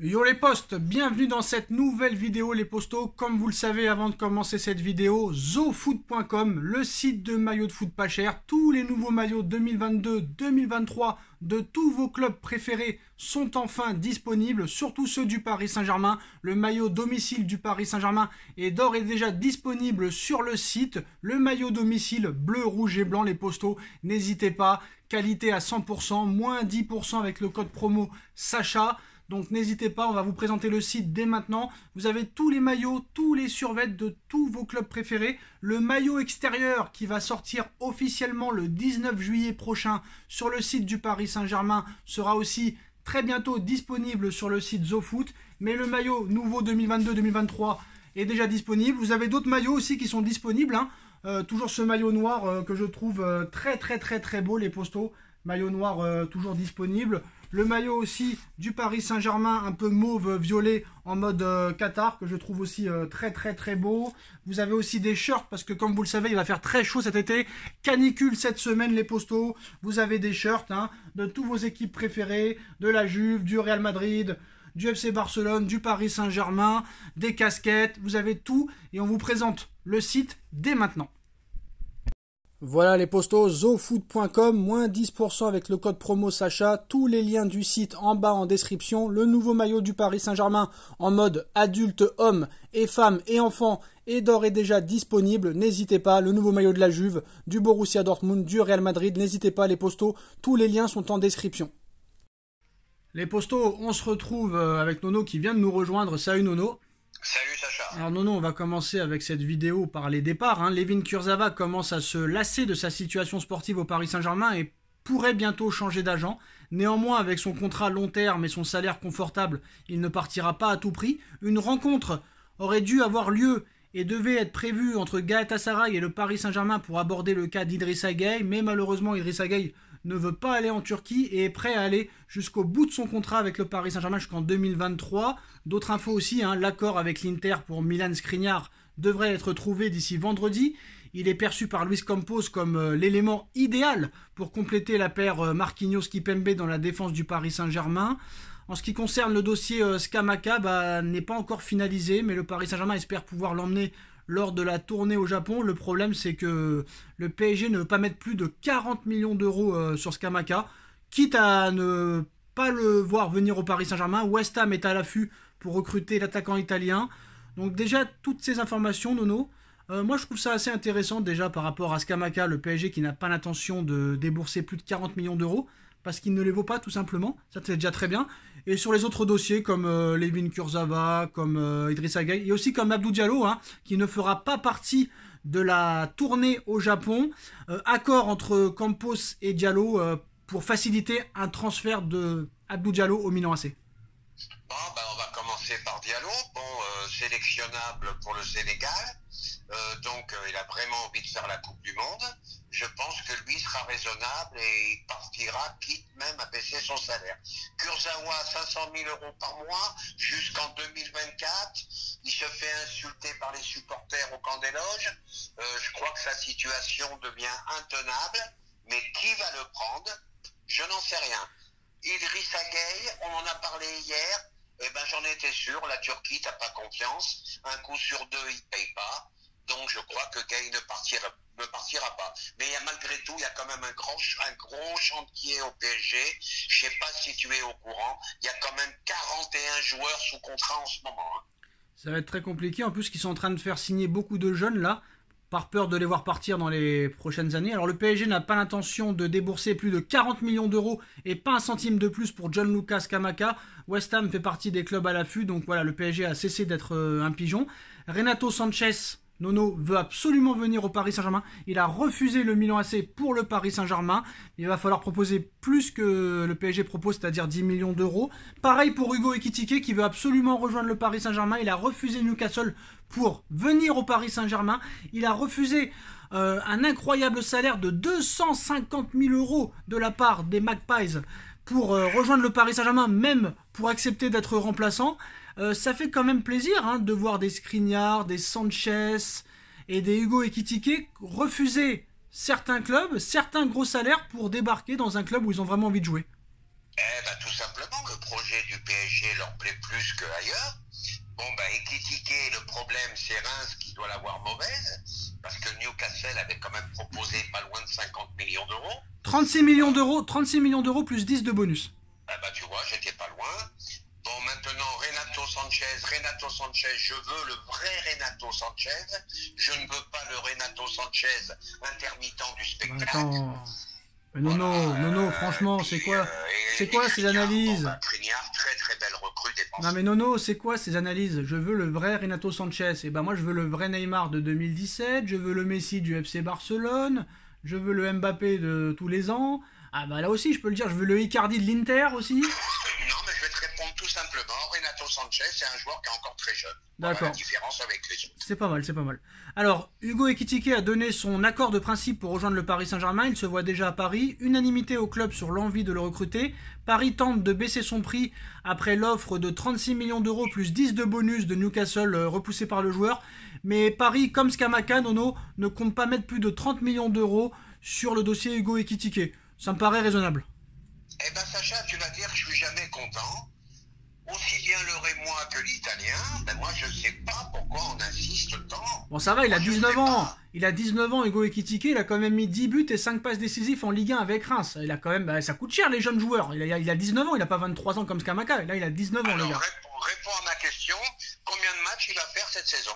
Yo les postes, bienvenue dans cette nouvelle vidéo les postos. Comme vous le savez, avant de commencer cette vidéo, zofoot.com, le site de maillots de foot pas cher. Tous les nouveaux maillots 2022-2023 de tous vos clubs préférés sont enfin disponibles, surtout ceux du Paris Saint-Germain. Le maillot domicile du Paris Saint-Germain est d'ores et déjà disponible sur le site. Le maillot domicile bleu, rouge et blanc, les postos, n'hésitez pas. Qualité à 100%, moins 10% avec le code promo Sacha. Donc n'hésitez pas, on va vous présenter le site dès maintenant. Vous avez tous les maillots, tous les survêtements de tous vos clubs préférés. Le maillot extérieur qui va sortir officiellement le 19 juillet prochain sur le site du Paris Saint-Germain sera aussi très bientôt disponible sur le site ZoFoot. Mais le maillot nouveau 2022-2023 est déjà disponible. Vous avez d'autres maillots aussi qui sont disponibles. Toujours ce maillot noir que je trouve très beau, les postos. Maillot noir toujours disponible. Le maillot aussi du Paris Saint-Germain, un peu mauve violet en mode Qatar, que je trouve aussi très beau. Vous avez aussi des shirts, parce que comme vous le savez, il va faire très chaud cet été. Canicule cette semaine, les postos. Vous avez des shirts de tous vos équipes préférées, de la Juve, du Real Madrid, du FC Barcelone, du Paris Saint-Germain, des casquettes. Vous avez tout et on vous présente le site dès maintenant. Voilà les postos, zofoot.com, moins 10% avec le code promo Sacha, tous les liens du site en bas en description, le nouveau maillot du Paris Saint-Germain en mode adulte, hommes et femmes et enfants est d'ores et déjà disponible, n'hésitez pas, le nouveau maillot de la Juve, du Borussia Dortmund, du Real Madrid, n'hésitez pas les postos, tous les liens sont en description. Les postos, on se retrouve avec Nono qui vient de nous rejoindre, salut Nono. Salut Sacha. Alors Nono, on va commencer avec cette vidéo par les départs. Layvin Kurzawa commence à se lasser de sa situation sportive au Paris Saint-Germain et pourrait bientôt changer d'agent. Néanmoins, avec son contrat long terme et son salaire confortable, il ne partira pas à tout prix. Une rencontre aurait dû avoir lieu et devait être prévue entre Galatasaray et le Paris Saint-Germain pour aborder le cas d'Idrissa Gueye, mais malheureusement Idrissa Gueye ne veut pas aller en Turquie et est prêt à aller jusqu'au bout de son contrat avec le Paris Saint-Germain jusqu'en 2023. D'autres infos aussi, l'accord avec l'Inter pour Milan Skriniar devrait être trouvé d'ici vendredi. Il est perçu par Luis Campos comme l'élément idéal pour compléter la paire Marquinhos-Kipembe dans la défense du Paris Saint-Germain. En ce qui concerne le dossier Scamacca, n'est pas encore finalisé, mais le Paris Saint-Germain espère pouvoir l'emmener lors de la tournée au Japon. Le problème, c'est que le PSG ne veut pas mettre plus de 40 millions d'euros sur Scamacca, quitte à ne pas le voir venir au Paris Saint-Germain. West Ham est à l'affût pour recruter l'attaquant italien. Donc déjà, toutes ces informations, Nono, moi je trouve ça assez intéressant déjà par rapport à Scamacca, le PSG qui n'a pas l'intention de débourser plus de 40 millions d'euros, parce qu'il ne les vaut pas tout simplement, ça c'est déjà très bien. Et sur les autres dossiers comme Layvin Kurzawa, comme Idrissa Gueye, et aussi comme Abdou Diallo, qui ne fera pas partie de la tournée au Japon. Accord entre Campos et Diallo pour faciliter un transfert de Abdou Diallo au Milan AC. Bon, on va commencer par Diallo, sélectionnable pour le Sénégal. Donc il a vraiment envie de faire la Coupe du Monde. Je pense que lui sera raisonnable et il partira, quitte même à baisser son salaire. Kurzawa, 500 000 euros par mois jusqu'en 2024. Il se fait insulter par les supporters au camp des loges. Je crois que sa situation devient intenable. Mais qui va le prendre? Je n'en sais rien. Idrissa Gueye, on en a parlé hier. J'en étais sûr. La Turquie, t'as pas confiance. Un coup sur deux, il paye pas. Donc je crois que Gueye ne partira pas. Mais malgré tout, il y a quand même un gros chantier au PSG. Je sais pas si tu es au courant. Il y a quand même 41 joueurs sous contrat en ce moment. Ça va être très compliqué. En plus, qu'ils sont en train de faire signer beaucoup de jeunes là, par peur de les voir partir dans les prochaines années. Alors le PSG n'a pas l'intention de débourser plus de 40 millions d'euros et pas un centime de plus pour Gianluca Scamacca. West Ham fait partie des clubs à l'affût, donc voilà, le PSG a cessé d'être un pigeon. Renato Sanchez, Nono, veut absolument venir au Paris Saint-Germain. Il a refusé le Milan AC pour le Paris Saint-Germain. Il va falloir proposer plus que le PSG propose, c'est-à-dire 10 millions d'euros. Pareil pour Hugo Ekitike qui veut absolument rejoindre le Paris Saint-Germain. Il a refusé Newcastle pour venir au Paris Saint-Germain. Il a refusé un incroyable salaire de 250 000 euros de la part des Magpies pour rejoindre le Paris Saint-Germain, même pour accepter d'être remplaçant. Ça fait quand même plaisir de voir des Skriniar, des Sanchez et des Hugo Ekitike refuser certains clubs, certains gros salaires pour débarquer dans un club où ils ont vraiment envie de jouer. Tout simplement, le projet du PSG leur plaît plus qu'ailleurs. Bon, ben, Ekitike, le problème, c'est Reims qui doit l'avoir mauvaise, parce que Newcastle avait quand même proposé pas loin de 50 millions d'euros. 36 millions d'euros plus 10 de bonus. Ah bah, tu vois, j'étais pas loin. Bon, maintenant, Renato Sanchez, je veux le vrai Renato Sanchez. Je ne veux pas le Renato Sanchez intermittent du spectacle. Attends. Mais Nono, franchement, c'est quoi ces analyses? Skriniar, très très belle recrue défensive. Non mais Nono, c'est quoi ces analyses? Je veux le vrai Renato Sanchez. Et ben moi je veux le vrai Neymar de 2017, je veux le Messi du FC Barcelone, je veux le Mbappé de tous les ans. Ah bah là aussi je peux le dire, je veux le Icardi de l'Inter aussi. Non mais je vais te répondre tout simplement, Renato Sanchez c'est un joueur qui est encore très jeune. D'accord. Voilà la différence avec les autres. C'est pas mal. Alors, Hugo Ekitike a donné son accord de principe pour rejoindre le Paris Saint-Germain. Il se voit déjà à Paris. Unanimité au club sur l'envie de le recruter. Paris tente de baisser son prix après l'offre de 36 millions d'euros plus 10 de bonus de Newcastle repoussé par le joueur. Mais Paris, comme Scamacca, Nono, ne compte pas mettre plus de 30 millions d'euros sur le dossier Hugo Ekitike. Ça me paraît raisonnable. Eh ben Sacha, tu vas dire que je suis jamais content. Aussi bien le Rémois que l'Italien, ben moi je sais pas pourquoi on insiste tant. Bon ça va, il a 19 ans. Il a 19 ans, Hugo Ekitike, il a quand même mis 10 buts et 5 passes décisives en Ligue 1 avec Reims. Il a quand même, ça coûte cher les jeunes joueurs. Il a 19 ans, il a pas 23 ans comme Scamacca. Là il a 19 ans. Alors, les gars. réponds à ma question, combien de matchs il va faire cette saison?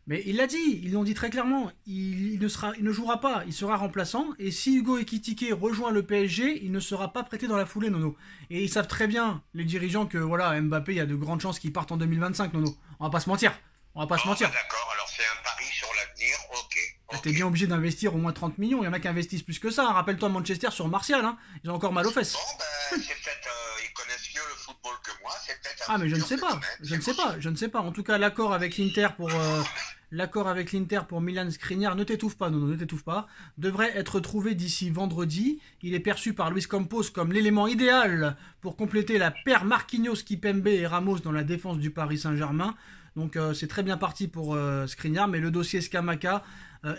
Mais il l'a dit, ils l'ont dit très clairement, il ne jouera pas, il sera remplaçant, et si Hugo Ekitike rejoint le PSG, il ne sera pas prêté dans la foulée, Nono. Et ils savent très bien, les dirigeants, que voilà, Mbappé, il y a de grandes chances qu'il parte en 2025, Nono. On va pas se mentir. Bah d'accord, alors c'est un pari sur l'avenir, ok. T'es bien obligé d'investir au moins 30 millions, il y en a qui investissent plus que ça. Rappelle-toi Manchester sur Martial, hein. Ils ont encore mal aux fesses. Bon, ben, c'est peut-être, ils connaissent mieux le football que moi, c'est peut-être... Ah mais je ne sais pas. En tout cas, l'accord avec l'Inter pour Milan Skriniar, ne t'étouffe pas, Nono, ne t'étouffe pas, devrait être trouvé d'ici vendredi. Il est perçu par Luis Campos comme l'élément idéal pour compléter la paire Marquinhos, Kipembe et Ramos dans la défense du Paris Saint-Germain. Donc c'est très bien parti pour Skriniar, mais le dossier Scamacca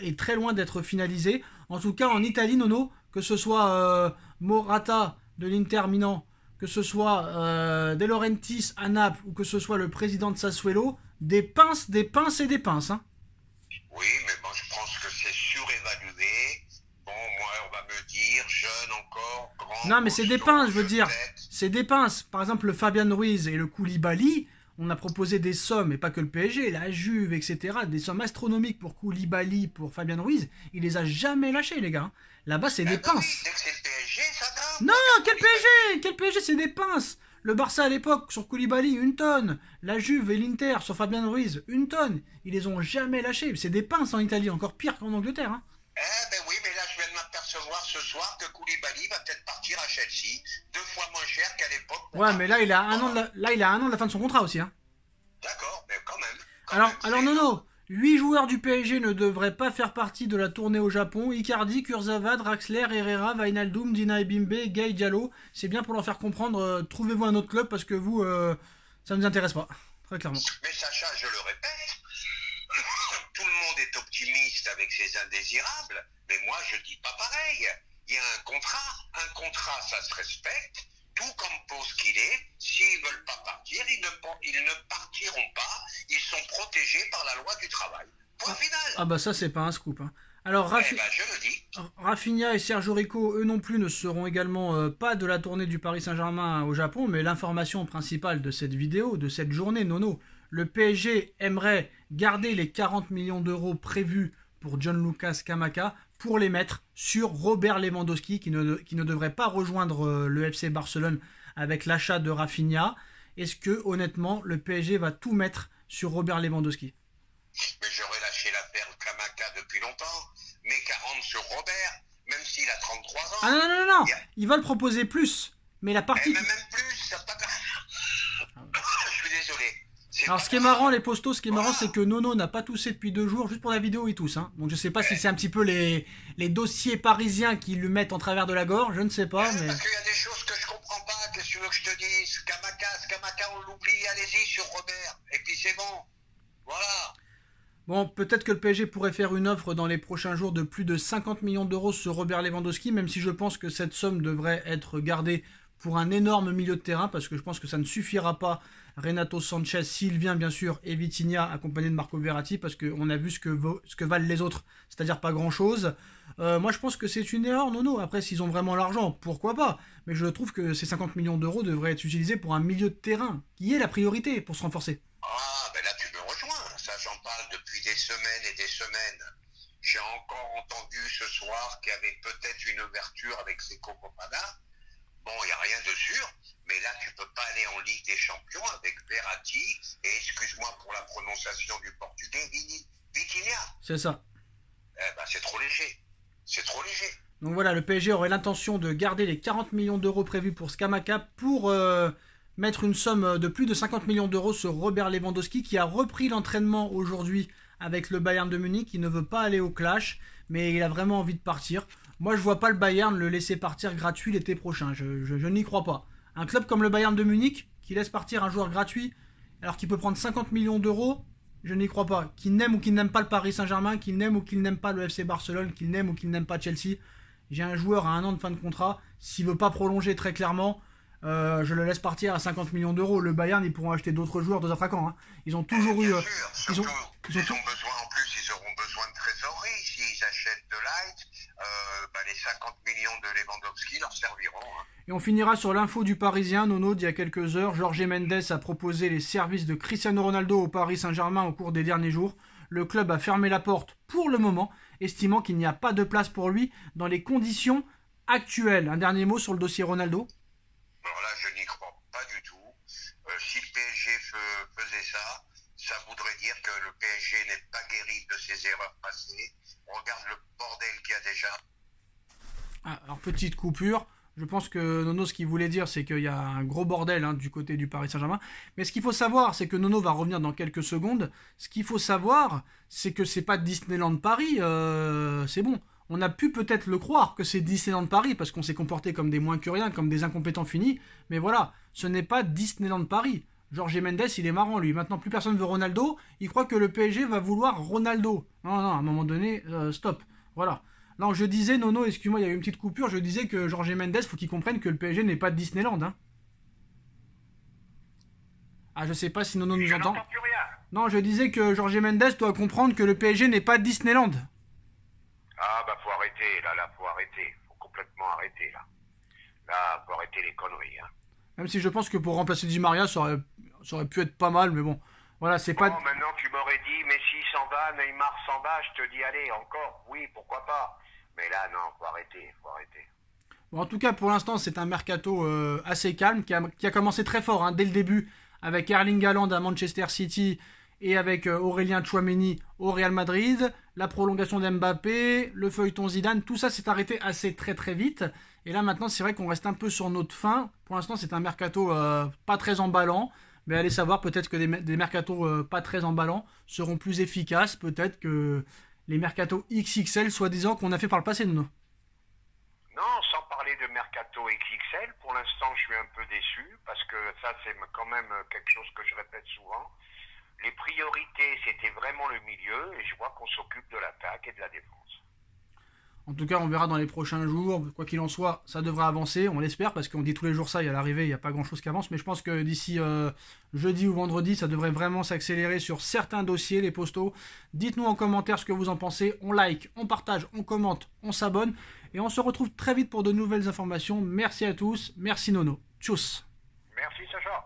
est très loin d'être finalisé. En tout cas, en Italie, Nono, que ce soit Morata de l'Inter Milan, que ce soit De Laurentiis à Naples ou que ce soit le président de Sassuolo, des pinces et des pinces. Hein. Oui, mais bon, je pense que c'est surévalué. Bon, moi, on va me dire, jeune encore, grand... Non, mais c'est des pinces, je veux dire. C'est des pinces. Par exemple, le Fabian Ruiz et le Koulibaly, on a proposé des sommes, et pas que le PSG, la Juve, etc., des sommes astronomiques pour Koulibaly, pour Fabian Ruiz. Il les a jamais lâchés, les gars. Là-bas, c'est des pinces. Oui, dès que c'est le PSG, ça grimpe. Non, quel PSG, c'est des pinces. Le Barça à l'époque, sur Koulibaly, 1 tonne. La Juve et l'Inter, sur Fabian Ruiz, 1 tonne. Ils les ont jamais lâchés. C'est des pinces en Italie, encore pire qu'en Angleterre. Hein. Eh ben oui, mais là, je viens de m'apercevoir ce soir que Koulibaly va peut-être partir à Chelsea, 2 fois moins cher qu'à l'époque. Ouais, mais là, il a un an de la fin de son contrat aussi. Hein. D'accord, mais quand même. Alors Nono, 8 joueurs du PSG ne devraient pas faire partie de la tournée au Japon. Icardi, Kurzawa, Draxler, Herrera, Wijnaldum, Dina Ebimbe, Gay Diallo. C'est bien pour leur faire comprendre, trouvez-vous un autre club parce que vous, ça ne nous intéresse pas. Très clairement. Mais Sacha, je le répète, tout le monde est optimiste avec ses indésirables, mais moi je dis pas pareil. Il y a un contrat ça se respecte. Tout Campos qu'il est, s'ils veulent pas partir, ils ne partiront pas. Ils sont protégés par la loi du travail. Point final. Ah bah ça c'est pas un scoop. Hein. Alors je le dis. Rafinha et Sergio Rico, eux non plus, ne seront également pas de la tournée du Paris Saint-Germain au Japon, mais l'information principale de cette vidéo, de cette journée, Nono, le PSG aimerait garder les 40 millions d'euros prévus pour Gianluca Scamacca pour les mettre sur Robert Lewandowski qui ne devrait pas rejoindre le FC Barcelone avec l'achat de Rafinha. Est-ce que honnêtement le PSG va tout mettre sur Robert Lewandowski? Mais j'aurais lâché la perle Scamacca depuis longtemps. Mais 40 sur Robert, même s'il a 33 ans. Ah non, il va le proposer plus. Mais la partie... même plus, ça pas... Je suis désolé. Alors ce qui est marrant les postos, c'est que Nono n'a pas toussé depuis 2 jours, juste pour la vidéo il tousse. Hein. Donc je sais pas si c'est un petit peu les dossiers parisiens qui lui mettent en travers de la gorge, je ne sais pas. Mais... Parce qu'il y a des choses que je comprends pas, qu'est-ce que tu veux que je te dise? Scamacca on l'oublie, allez-y sur Robert, et puis c'est bon. Voilà. Bon, peut-être que le PSG pourrait faire une offre dans les prochains jours de plus de 50 millions d'euros sur Robert Lewandowski, même si je pense que cette somme devrait être gardée pour un énorme milieu de terrain, parce que je pense que ça ne suffira pas. Renato Sanchez, s'il vient bien sûr, et Vitinha accompagné de Marco Verratti, parce qu'on a vu ce que valent les autres, c'est-à-dire pas grand-chose. Moi je pense que c'est une erreur, Nono. Après, s'ils ont vraiment l'argent, pourquoi pas. Mais je trouve que ces 50 millions d'euros devraient être utilisés pour un milieu de terrain, qui est la priorité pour se renforcer. Ah, ben là tu me rejoins, ça j'en parle depuis des semaines et des semaines. J'ai encore entendu ce soir qu'il y avait peut-être une ouverture avec Seko Fofana. Bon, il n'y a rien de sûr, mais là, tu ne peux pas aller en Ligue des Champions avec Verratti et, excuse-moi pour la prononciation du portugais, Vitinha. C'est ça. Eh ben, c'est trop léger. C'est trop léger. Donc voilà, le PSG aurait l'intention de garder les 40 millions d'euros prévus pour Scamacca pour mettre une somme de plus de 50 millions d'euros sur Robert Lewandowski, qui a repris l'entraînement aujourd'hui avec le Bayern de Munich. Il ne veut pas aller au clash, mais il a vraiment envie de partir. Moi, je vois pas le Bayern le laisser partir gratuit l'été prochain. Je n'y crois pas. Un club comme le Bayern de Munich, qui laisse partir un joueur gratuit, alors qu'il peut prendre 50 millions d'euros, je n'y crois pas. Qu'il n'aime ou qu'il n'aime pas le Paris Saint-Germain, qu'il n'aime ou qu'il n'aime pas le FC Barcelone, qu'il n'aime ou qu'il n'aime pas Chelsea. J'ai un joueur à 1 an de fin de contrat. S'il veut pas prolonger très clairement, je le laisse partir à 50 millions d'euros. Le Bayern, ils pourront acheter d'autres joueurs, d'autres attaquants. Hein. Ils ont toujours eu... Ils ont besoin, en plus, ils auront besoin de trésorerie. S'ils achètent de Light, les 50 millions de Lewandowski leur serviront. Hein. Et on finira sur l'info du Parisien, Nono, d'il y a quelques heures. Jorge Mendes a proposé les services de Cristiano Ronaldo au Paris Saint-Germain au cours des derniers jours. Le club a fermé la porte pour le moment, estimant qu'il n'y a pas de place pour lui dans les conditions actuelles. Un dernier mot sur le dossier Ronaldo. Alors là, je n'y crois pas du tout. Si le PSG faisait ça, ça voudrait dire que le PSG n'est pas guéri de ses erreurs passées. On regarde le bordel qu'il y a déjà. Alors, petite coupure. Je pense que Nono, ce qu'il voulait dire, c'est qu'il y a un gros bordel du côté du Paris Saint-Germain. Mais ce qu'il faut savoir, c'est que Nono va revenir dans quelques secondes. Ce qu'il faut savoir, c'est que c'est pas Disneyland Paris. C'est bon. On a pu peut-être le croire que c'est Disneyland Paris parce qu'on s'est comporté comme des moins que rien, comme des incompétents finis. Mais voilà, ce n'est pas Disneyland Paris. Jorge Mendes, il est marrant, lui. Maintenant, plus personne veut Ronaldo. Il croit que le PSG va vouloir Ronaldo. Non, à un moment donné, stop. Voilà. Non, je disais, Nono, excuse-moi, il y a eu une petite coupure. Je disais que Jorge Mendes, faut qu'il comprenne que le PSG n'est pas Disneyland. Hein. Ah, je sais pas si Nono nous entend. Plus rien. Non, je disais que Jorge Mendes doit comprendre que le PSG n'est pas Disneyland. Ah, faut arrêter, là, faut arrêter. Faut complètement arrêter, là. Là, faut arrêter les conneries, hein. Même si je pense que pour remplacer Di Maria, ça aurait pu être pas mal, mais bon. Voilà, c'est pas... Maintenant, tu m'aurais dit, Messi s'en va, Neymar s'en va, je te dis, allez, encore, oui, pourquoi pas. Mais là, non, faut arrêter. Bon, en tout cas, pour l'instant, c'est un mercato assez calme, qui a commencé très fort, dès le début, avec Erling Haaland à Manchester City et avec Aurélien Tchouaméni au Real Madrid, la prolongation d'Mbappé, le feuilleton Zidane, tout ça s'est arrêté assez très très vite. Et là, maintenant, c'est vrai qu'on reste un peu sur notre fin. Pour l'instant, c'est un mercato pas très emballant. Mais allez savoir, peut-être que des mercatos pas très emballants seront plus efficaces, peut-être que les mercatos XXL, soi-disant, qu'on a fait par le passé, Nono. Non, sans parler de mercato XXL, pour l'instant, je suis un peu déçu, parce que ça, c'est quand même quelque chose que je répète souvent. Les priorités, c'était vraiment le milieu, et je vois qu'on s'occupe de l'attaque et de la défense. En tout cas, on verra dans les prochains jours. Quoi qu'il en soit, ça devrait avancer. On l'espère, parce qu'on dit tous les jours ça, et à l'arrivée, il n'y a pas grand-chose qui avance. Mais je pense que d'ici jeudi ou vendredi, ça devrait vraiment s'accélérer sur certains dossiers, les postos. Dites-nous en commentaire ce que vous en pensez. On like, on partage, on commente, on s'abonne. Et on se retrouve très vite pour de nouvelles informations. Merci à tous. Merci Nono. Tchuss. Merci Sacha.